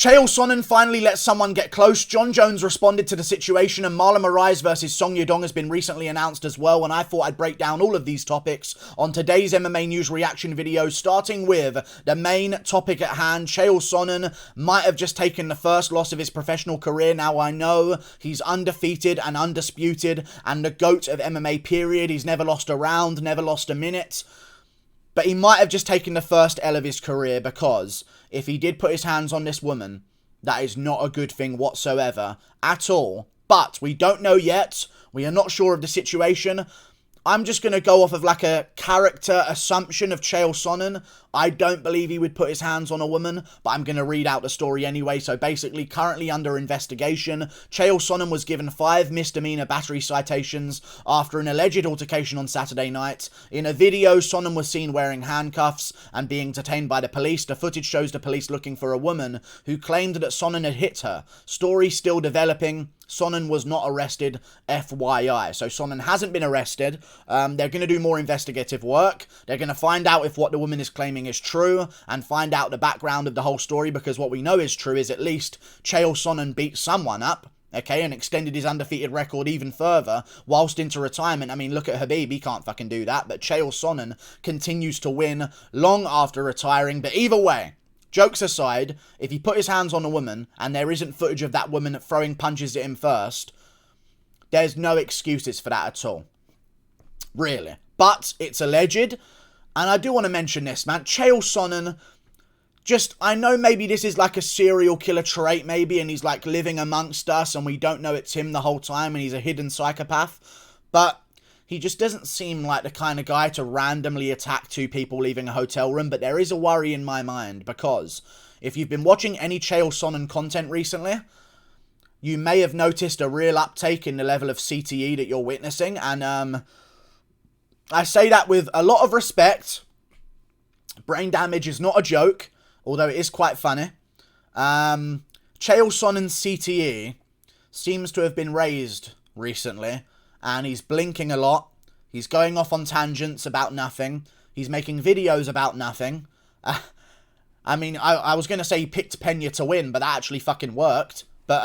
Chael Sonnen finally let someone get close. Jon Jones responded to the situation, and Marlon Moraes versus Yadong has been recently announced as well, and I thought I'd break down all of these topics on today's MMA news reaction video, starting with the main topic at hand. Chael Sonnen might have just taken the first loss of his professional career. Now, I know he's undefeated and undisputed and the GOAT of MMA, period. He's never lost a round, never lost a minute. But he might have just taken the first L of his career, because if he did put his hands on this woman, that is not a good thing whatsoever at all. But we don't know yet. We are not sure of the situation. I'm just going to go off of like a character assumption of Chael Sonnen. I don't believe he would put his hands on a woman, but I'm going to read out the story anyway. So basically, currently under investigation, Chael Sonnen was given 5 misdemeanor battery citations after an alleged altercation on Saturday night. In a video, Sonnen was seen wearing handcuffs and being detained by the police. The footage shows the police looking for a woman who claimed that Sonnen had hit her. Story still developing. Sonnen was not arrested, FYI. So Sonnen hasn't been arrested. They're going to do more investigative work. They're going to find out if what the woman is claiming is true and find out the background of the whole story, because what we know is true is at least Chael Sonnen beat someone up, okay, and extended his undefeated record even further whilst into retirement. I mean, look at Khabib, he can't fucking do that, but Chael Sonnen continues to win long after retiring. But either way, jokes aside, if he put his hands on a woman and there isn't footage of that woman throwing punches at him first, there's no excuses for that at all. Really. But it's alleged, and I do want to mention this, man. Chael Sonnen, I know maybe this is like a serial killer trait, maybe, and he's like living amongst us and we don't know it's him the whole time and he's a hidden psychopath, but he just doesn't seem like the kind of guy to randomly attack 2 people leaving a hotel room. But there is a worry in my mind, because if you've been watching any Chael Sonnen content recently, you may have noticed a real uptake in the level of CTE that you're witnessing. And I say that with a lot of respect. Brain damage is not a joke, although it is quite funny. Chael Sonnen's CTE seems to have been raised recently, and he's blinking a lot. He's going off on tangents about nothing. He's making videos about nothing. I mean, I was going to say he picked Pena to win, but that actually fucking worked. But,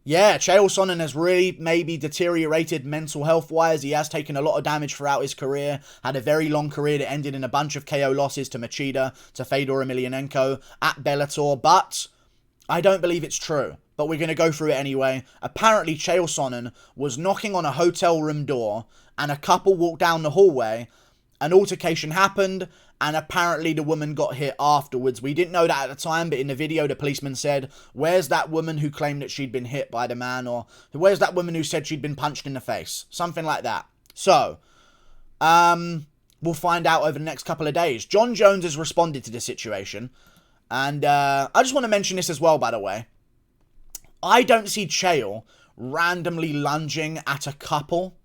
yeah, Chael Sonnen has really maybe deteriorated mental health-wise. He has taken a lot of damage throughout his career. Had a very long career that ended in a bunch of KO losses to Machida, to Fedor Emelianenko at Bellator. But I don't believe it's true. But we're going to go through it anyway. Apparently, Chael Sonnen was knocking on a hotel room door, and a couple walked down the hallway. An altercation happened, and apparently the woman got hit afterwards. We didn't know that at the time, but in the video, the policeman said, "Where's that woman who claimed that she'd been hit by the man?" Or, "Where's that woman who said she'd been punched in the face?" Something like that. So, we'll find out over the next couple of days. Jon Jones has responded to this situation. And I just want to mention this as well, by the way. I don't see Chael randomly lunging at a couple.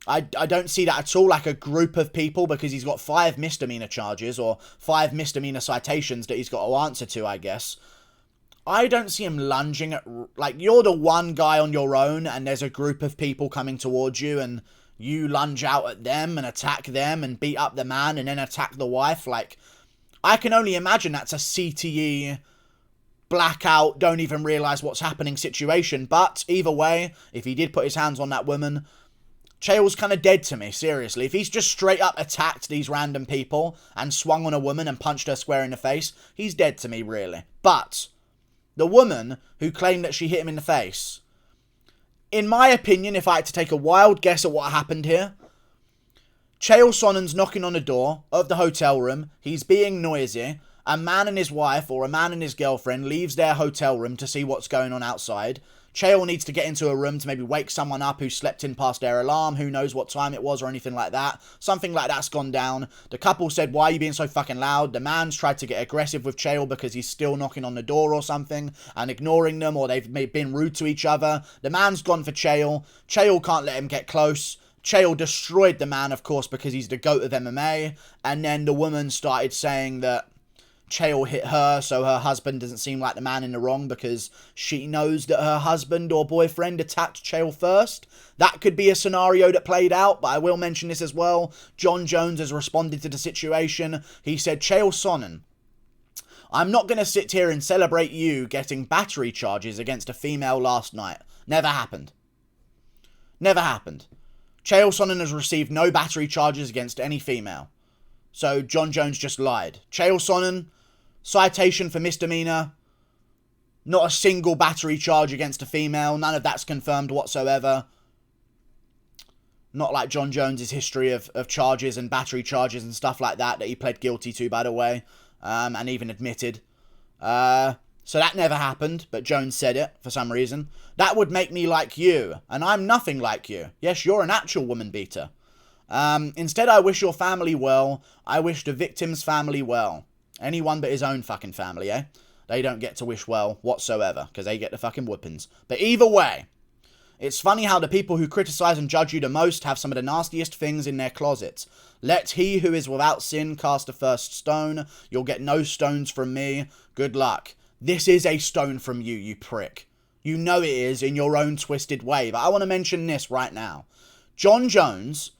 I don't see that at all, like a group of people, because he's got 5 misdemeanor charges, or 5 misdemeanor citations that he's got to answer to, I guess. I don't see him lunging at, like, you're the one guy on your own, and there's a group of people coming towards you, and you lunge out at them, and attack them, and beat up the man, and then attack the wife. Like, I can only imagine that's a CTE, blackout, don't even realise what's happening situation. But, either way, if he did put his hands on that woman, Chael's kind of dead to me, seriously. If he's just straight up attacked these random people and swung on a woman and punched her square in the face, he's dead to me, really. But the woman who claimed that she hit him in the face, in my opinion, if I had to take a wild guess at what happened here, Chael Sonnen's knocking on the door of the hotel room. He's being noisy. A man and his wife, or a man and his girlfriend, leaves their hotel room to see what's going on outside. Chael needs to get into a room to maybe wake someone up who slept in past their alarm. Who knows what time it was or anything like that. Something like that's gone down. The couple said, "Why are you being so fucking loud?" The man's tried to get aggressive with Chael because he's still knocking on the door or something and ignoring them, or they've been rude to each other. The man's gone for Chael. Chael can't let him get close. Chael destroyed the man, of course, because he's the GOAT of MMA. And then the woman started saying that Chael hit her, so her husband doesn't seem like the man in the wrong because she knows that her husband or boyfriend attacked Chael first. That could be a scenario that played out, but I will mention this as well. Jon Jones has responded to the situation. He said, "Chael Sonnen, I'm not going to sit here and celebrate you getting battery charges against a female last night. Never happened. Never happened. Chael Sonnen has received no battery charges against any female. So Jon Jones just lied. Chael Sonnen, citation for misdemeanor. Not a single battery charge against a female. None of that's confirmed whatsoever. Not like Jon Jones' history of charges and battery charges and stuff like that he pled guilty to, by the way. And even admitted. So that never happened, but Jones said it for some reason. That would make me like you, and I'm nothing like you. Yes, you're an actual woman beater. Instead, I wish your family well. I wish the victim's family well. Anyone but his own fucking family, eh? They don't get to wish well whatsoever, because they get the fucking whoopings. But either way, it's funny how the people who criticize and judge you the most have some of the nastiest things in their closets. Let he who is without sin cast the first stone. You'll get no stones from me. Good luck. This is a stone from you, you prick. You know it is in your own twisted way. But I want to mention this right now. Jon Jones,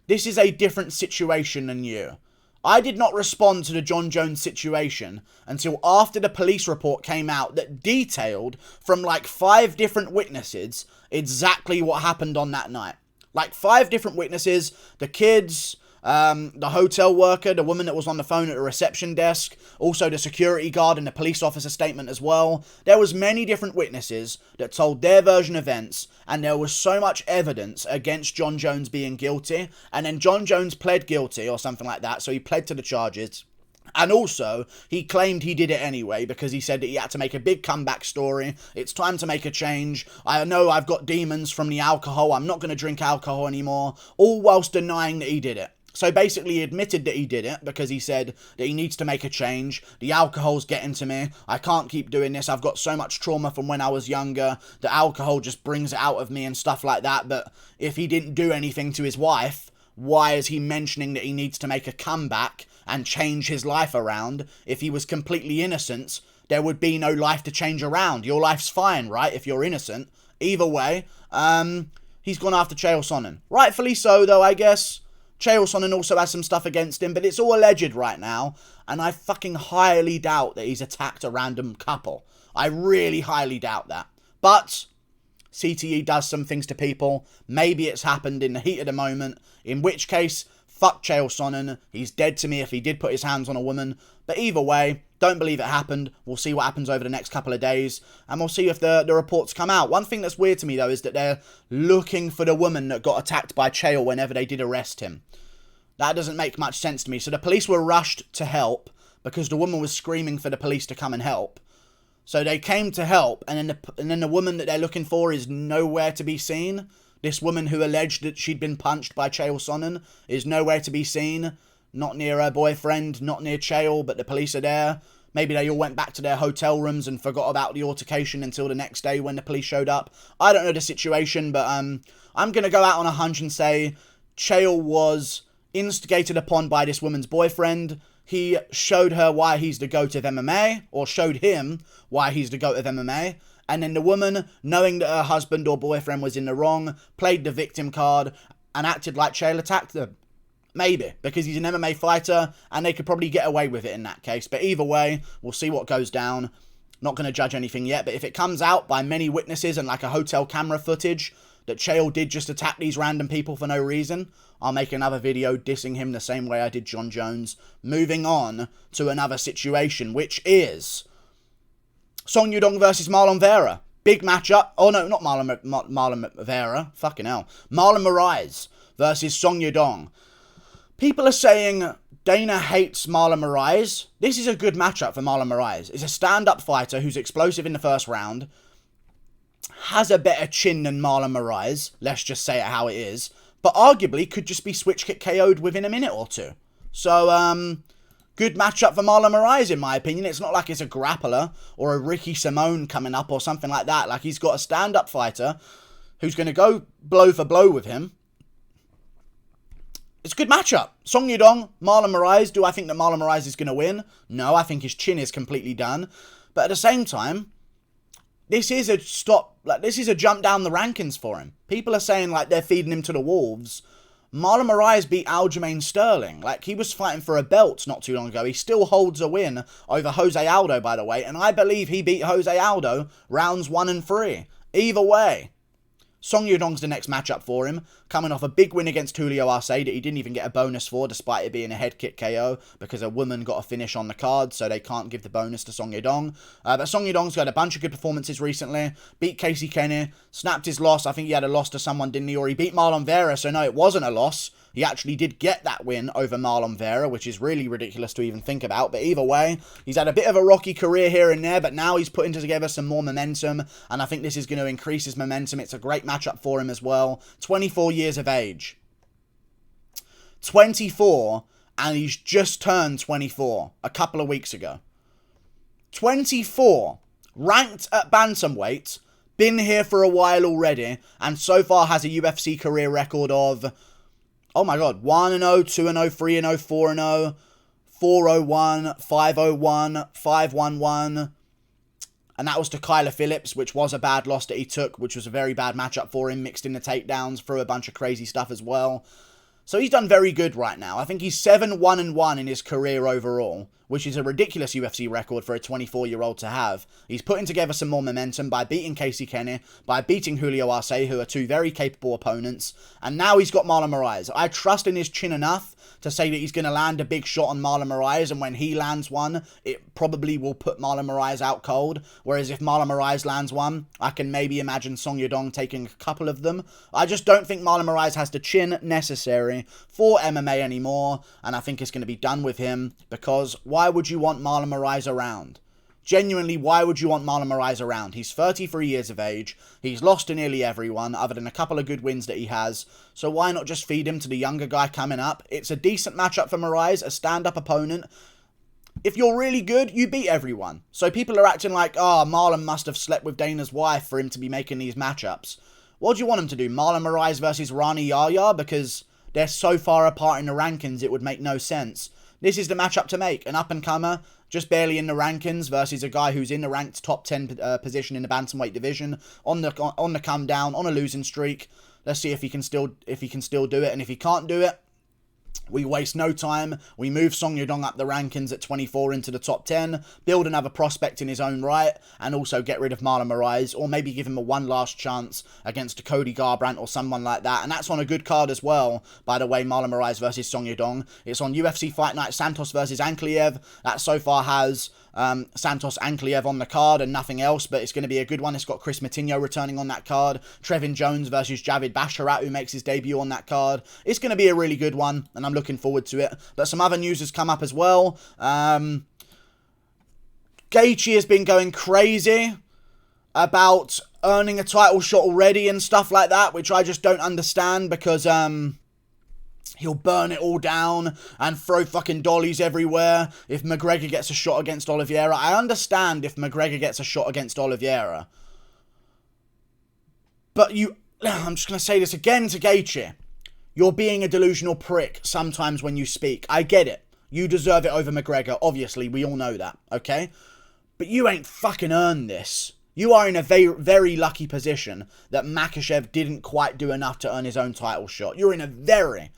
this is a different situation than you. I did not respond to the Jon Jones situation until after the police report came out that detailed from like 5 different witnesses exactly what happened on that night. Like 5 different witnesses, the kids, the hotel worker, the woman that was on the phone at the reception desk, also the security guard and the police officer statement as well. There was many different witnesses that told their version of events, and there was so much evidence against Jon Jones being guilty, and then Jon Jones pled guilty or something like that, so he pled to the charges. And also, he claimed he did it anyway because he said that he had to make a big comeback story. It's time to make a change. I know I've got demons from the alcohol. I'm not going to drink alcohol anymore. All whilst denying that he did it. So basically he admitted that he did it because he said that he needs to make a change. The alcohol's getting to me. I can't keep doing this. I've got so much trauma from when I was younger. The alcohol just brings it out of me and stuff like that. But if he didn't do anything to his wife, why is he mentioning that he needs to make a comeback and change his life around? If he was completely innocent, there would be no life to change around. Your life's fine, right, if you're innocent. Either way, he's gone after Chael Sonnen. Rightfully so, though, I guess. Chael Sonnen also has some stuff against him, but it's all alleged right now, and I fucking highly doubt that he's attacked a random couple. I really highly doubt that. But CTE does some things to people. Maybe it's happened in the heat of the moment, in which case, fuck Chael Sonnen. He's dead to me if he did put his hands on a woman. But either way, don't believe it happened. We'll see what happens over the next couple of days, and we'll see if the reports come out. One thing that's weird to me, though, is that they're looking for the woman that got attacked by Chael whenever they did arrest him. That doesn't make much sense to me. So the police were rushed to help because the woman was screaming for the police to come and help. So they came to help, and then the woman that they're looking for is nowhere to be seen. This woman who alleged that she'd been punched by Chael Sonnen is nowhere to be seen. Not near her boyfriend, not near Chael, but the police are there. Maybe they all went back to their hotel rooms and forgot about the altercation until the next day when the police showed up. I don't know the situation, but I'm going to go out on a hunch and say Chael was instigated upon by this woman's boyfriend. He showed her why he's the GOAT of MMA, or showed him why he's the GOAT of MMA. And then the woman, knowing that her husband or boyfriend was in the wrong, played the victim card and acted like Chael attacked them. Maybe, because he's an MMA fighter, and they could probably get away with it in that case. But either way, we'll see what goes down. Not going to judge anything yet, but if it comes out by many witnesses and like a hotel camera footage that Chael did just attack these random people for no reason, I'll make another video dissing him the same way I did Jon Jones. Moving on to another situation, which is Song Yadong versus Marlon Vera. Big matchup. Oh no, not Marlon Vera. Fucking hell. Marlon Moraes versus Song Yadong. People are saying Dana hates Marlon Moraes. This is a good matchup for Marlon Moraes. He's a stand-up fighter who's explosive in the first round, has a better chin than Marlon Moraes, let's just say it how it is, but arguably could just be switch kick KO'd within a minute or two. So, good matchup for Marlon Moraes, in my opinion. It's not like it's a grappler or a Ricky Simone coming up or something like that. Like, he's got a stand-up fighter who's going to go blow for blow with him. It's a good matchup. Song Yadong, Marlon Moraes. Do I think that Marlon Moraes is going to win? No, I think his chin is completely done. But at the same time, this is a jump down the rankings for him. People are saying like they're feeding him to the wolves Marlon Moraes beat Aljamain Sterling. Like, he was fighting for a belt not too long ago. He still holds a win over Jose Aldo, by the way, and I believe he beat Jose Aldo rounds 1 and 3. Either way, Song Yadong's the next matchup for him, coming off a big win against Julio Arce that he didn't even get a bonus for, despite it being a head kick KO, because a woman got a finish on the card, so they can't give the bonus to Song Yadong. But Song Yadong's got a bunch of good performances recently, beat Casey Kenny, snapped his loss. I think he had a loss to someone, didn't he? Or he beat Marlon Vera, so no, it wasn't a loss. He actually did get that win over Marlon Vera, which is really ridiculous to even think about. But either way, he's had a bit of a rocky career here and there, but now he's putting together some more momentum, and I think this is going to increase his momentum. It's a great matchup for him as well. 24 years of age. 24, and he's just turned 24 a couple of weeks ago. 24, ranked at bantamweight, been here for a while already, and so far has a UFC career record of, oh my god, 1-0, 2-0, 3-0, 4-0, 4-0-1, 5-0-1, 5-1-1. And that was to Kyler Phillips, which was a bad loss that he took, which was a very bad matchup for him, mixed in the takedowns, threw a bunch of crazy stuff as well. So he's done very good right now. I think he's 7-1-1 in his career overall, which is a ridiculous UFC record for a 24-year-old to have. He's putting together some more momentum by beating Casey Kenny, by beating Julio Arce, who are two very capable opponents, and now he's got Marlon Moraes. I trust in his chin enough to say that he's going to land a big shot on Marlon Moraes, and when he lands one, it probably will put Marlon Moraes out cold, whereas if Marlon Moraes lands one, I can maybe imagine Song Yadong taking a couple of them. I just don't think Marlon Moraes has the chin necessary for MMA anymore, and I think it's going to be done with him, because why would you want Marlon Moraes around? Genuinely, why would you want Marlon Moraes around? He's 33 years of age. He's lost to nearly everyone, other than a couple of good wins that he has. So why not just feed him to the younger guy coming up? It's a decent matchup for Moraes, a stand-up opponent. If you're really good, you beat everyone. So people are acting like, oh, Marlon must have slept with Dana's wife for him to be making these matchups. What do you want him to do? Marlon Moraes versus Rani Yahya? Because they're so far apart in the rankings, it would make no sense. This is the matchup to make. An up-and-comer, just barely in the rankings, versus a guy who's in the ranked top 10 position in the bantamweight division, on the come down, on a losing streak. Let's see if he can still do it, and if he can't do it, we waste no time. We move Song Yadong up the rankings at 24 into the top 10, build another prospect in his own right, and also get rid of Marlon Moraes, or maybe give him a one last chance against a Cody Garbrandt or someone like that. And that's on a good card as well, by the way, Marlon Moraes versus Song Yadong. It's on UFC Fight Night, Santos versus Ankalaev. That so far has Santos Ankalaev on the card and nothing else, but it's going to be a good one. It's got Chris Matinho returning on that card, Trevin Jones versus Javid Basharat, who makes his debut on that card. It's going to be a really good one, and I'm looking forward to it. But some other news has come up as well. Gaethje has been going crazy about earning a title shot already and stuff like that, which I just don't understand, because he'll burn it all down and throw fucking dollies everywhere if McGregor gets a shot against Oliveira. I understand if McGregor gets a shot against Oliveira, but I'm just going to say this again to Gaethje. You're being a delusional prick sometimes when you speak. I get it. You deserve it over McGregor. Obviously, we all know that, okay? But you ain't fucking earned this. You are in a very, very lucky position that Makhachev didn't quite do enough to earn his own title shot. You're in a very,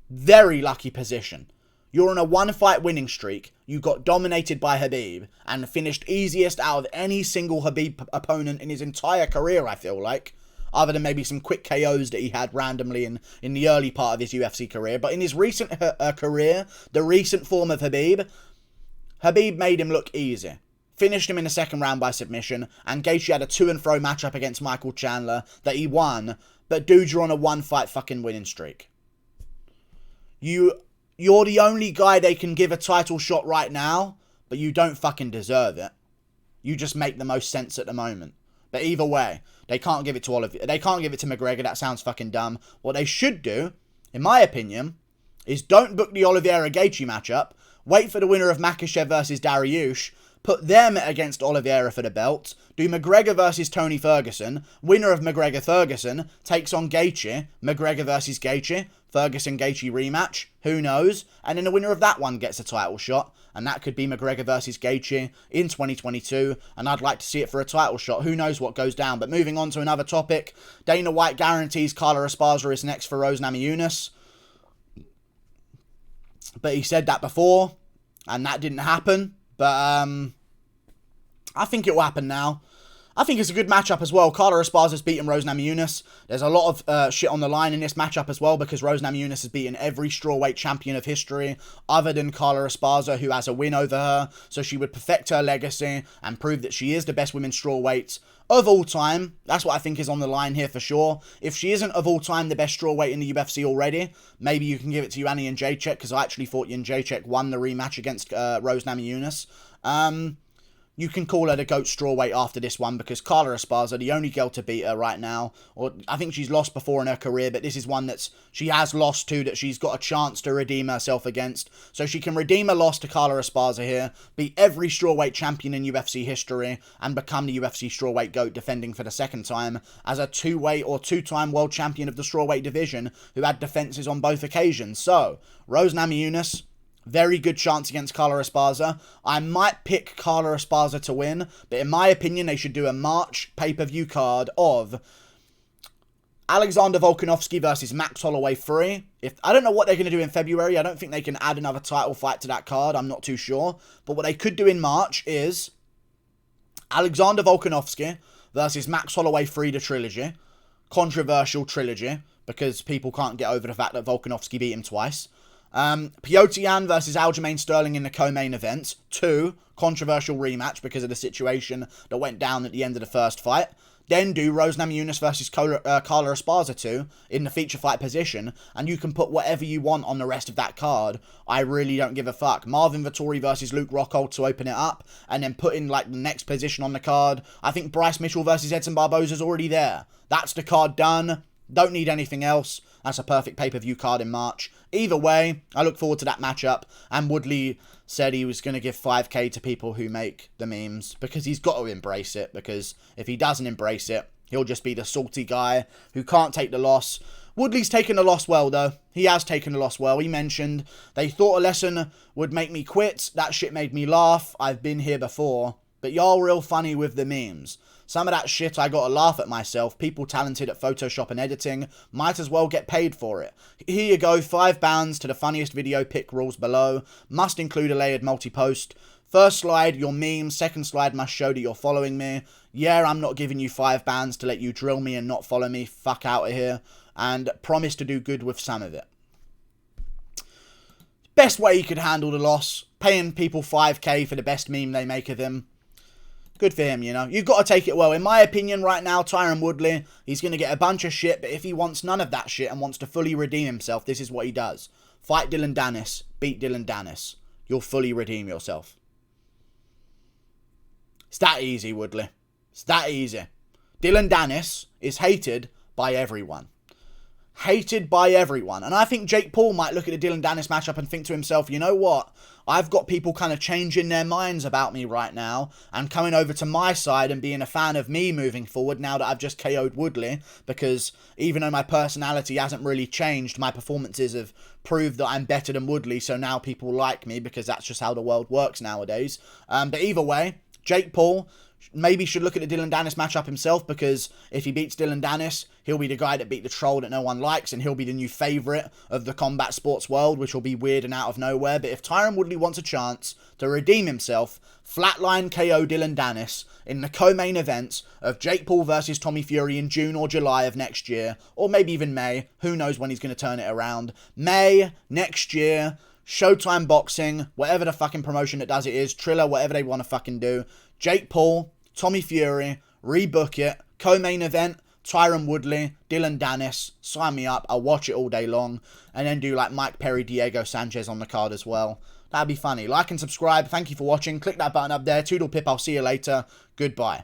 very lucky position. You're on a one-fight winning streak. You got dominated by Khabib and finished easiest out of any single Khabib opponent in his entire career, I feel like. Other than maybe some quick KOs that he had randomly in the early part of his UFC career. But in his recent career, the recent form of Khabib made him look easy. Finished him in the second round by submission, and Gaethje had a to-and-fro matchup against Michael Chandler that he won, but dude, you're on a one-fight fucking winning streak. You're the only guy they can give a title shot right now, but you don't fucking deserve it. You just make the most sense at the moment. But either way, they can't give it to Oliveira. They can't give it to McGregor. That sounds fucking dumb. What they should do, in my opinion, is don't book the Oliveira-Gaethje matchup. Wait for the winner of Makhachev versus Dariush. Put them against Oliveira for the belt. Do McGregor versus Tony Ferguson. Winner of McGregor-Ferguson takes on Gaethje. McGregor versus Gaethje. Ferguson-Gaethje rematch. Who knows? And then the winner of that one gets a title shot. And that could be McGregor versus Gaethje in 2022. And I'd like to see it for a title shot. Who knows what goes down? But moving on to another topic. Dana White guarantees Carla Esparza is next for Rose Namajunas. But he said that before, and that didn't happen. But I think it will happen now. I think it's a good matchup as well. Carla Esparza's beaten Rose Namajunas. There's a lot of shit on the line in this matchup as well, because Rose Namajunas has beaten every strawweight champion of history other than Carla Esparza, who has a win over her. So she would perfect her legacy and prove that she is the best women's strawweight of all time. That's what I think is on the line here for sure. If she isn't of all time the best strawweight in the UFC already, maybe you can give it to Joanna Jędrzejczyk, because I actually thought Jędrzejczyk won the rematch against Rose Namajunas. You can call her the GOAT strawweight after this one, because Carla Esparza, the only girl to beat her right now, or I think she's lost before in her career, but this is one that she has lost to, that she's got a chance to redeem herself against. So she can redeem a loss to Carla Esparza here, beat every strawweight champion in UFC history, and become the UFC strawweight GOAT, defending for the second time as a two-time world champion of the strawweight division, who had defenses on both occasions. So, Rose Namajunas, very good chance against Carla Esparza. I might pick Carla Esparza to win, but in my opinion, they should do a March pay-per-view card of Alexander Volkanovski versus Max Holloway 3. I don't know what they're going to do in February. I don't think they can add another title fight to that card. I'm not too sure. But what they could do in March is Alexander Volkanovski versus Max Holloway 3, the trilogy. Controversial trilogy, because people can't get over the fact that Volkanovski beat him twice. Piotr Jan versus Aljamain Sterling in the co-main event. 2, controversial rematch because of the situation that went down at the end of the first fight. Then do Rose Namajunas versus Carla Esparza 2 in the feature fight position, and you can put whatever you want on the rest of that card. I really don't give a fuck. Marvin Vettori versus Luke Rockhold to open it up, and then put in like the next position on the card. I think Bryce Mitchell versus Edson Barboza's already there. That's the card done. Don't need anything else. That's a perfect pay-per-view card in March. Either way, I look forward to that matchup. And Woodley said he was going to give 5k to people who make the memes, because he's got to embrace it, because if he doesn't embrace it, he'll just be the salty guy who can't take the loss. Woodley's taken the loss well, though. He has taken the loss well. He mentioned, they thought a lesson would make me quit. That shit made me laugh. I've been here before. But y'all real funny with the memes. Some of that shit I gotta laugh at myself. People talented at Photoshop and editing might as well get paid for it. Here you go, £5 to the funniest video pick rules below. Must include a layered multi-post. First slide, your meme. Second slide must show that you're following me. Yeah, I'm not giving you £5 to let you drill me and not follow me. Fuck out of here. And promise to do good with some of it. Best way he could handle the loss. Paying people 5k for the best meme they make of him. Good for him, you know. You've got to take it well. In my opinion, right now, Tyron Woodley, he's going to get a bunch of shit, but if he wants none of that shit and wants to fully redeem himself, this is what he does. Fight Dylan Dennis. Beat Dylan Dennis. You'll fully redeem yourself. It's that easy, Woodley. It's that easy. Dylan Dennis is hated by everyone. Hated by everyone. And I think Jake Paul might look at the Dylan Dennis matchup and think to himself, you know what? I've got people kind of changing their minds about me right now and coming over to my side and being a fan of me moving forward now that I've just KO'd Woodley, because even though my personality hasn't really changed, my performances have proved that I'm better than Woodley, so now people like me because that's just how the world works nowadays. But either way, Jake Paul maybe should look at the Dylan Dennis matchup himself, because if he beats Dylan Dennis, he'll be the guy that beat the troll that no one likes, and he'll be the new favourite of the combat sports world, which will be weird and out of nowhere. But if Tyron Woodley wants a chance to redeem himself, flatline KO Dylan Dennis in the co-main events of Jake Paul versus Tommy Fury in June or July of next year, or maybe even May, who knows when he's going to turn it around, May next year, Showtime Boxing, whatever the fucking promotion that does it is, Triller, whatever they want to fucking do, Jake Paul, Tommy Fury, rebook it, co-main event, Tyron Woodley, Dylan Dennis, sign me up, I'll watch it all day long, and then do like Mike Perry, Diego Sanchez on the card as well. That'd be funny. Like and subscribe, thank you for watching, click that button up there, toodle pip, I'll see you later, goodbye.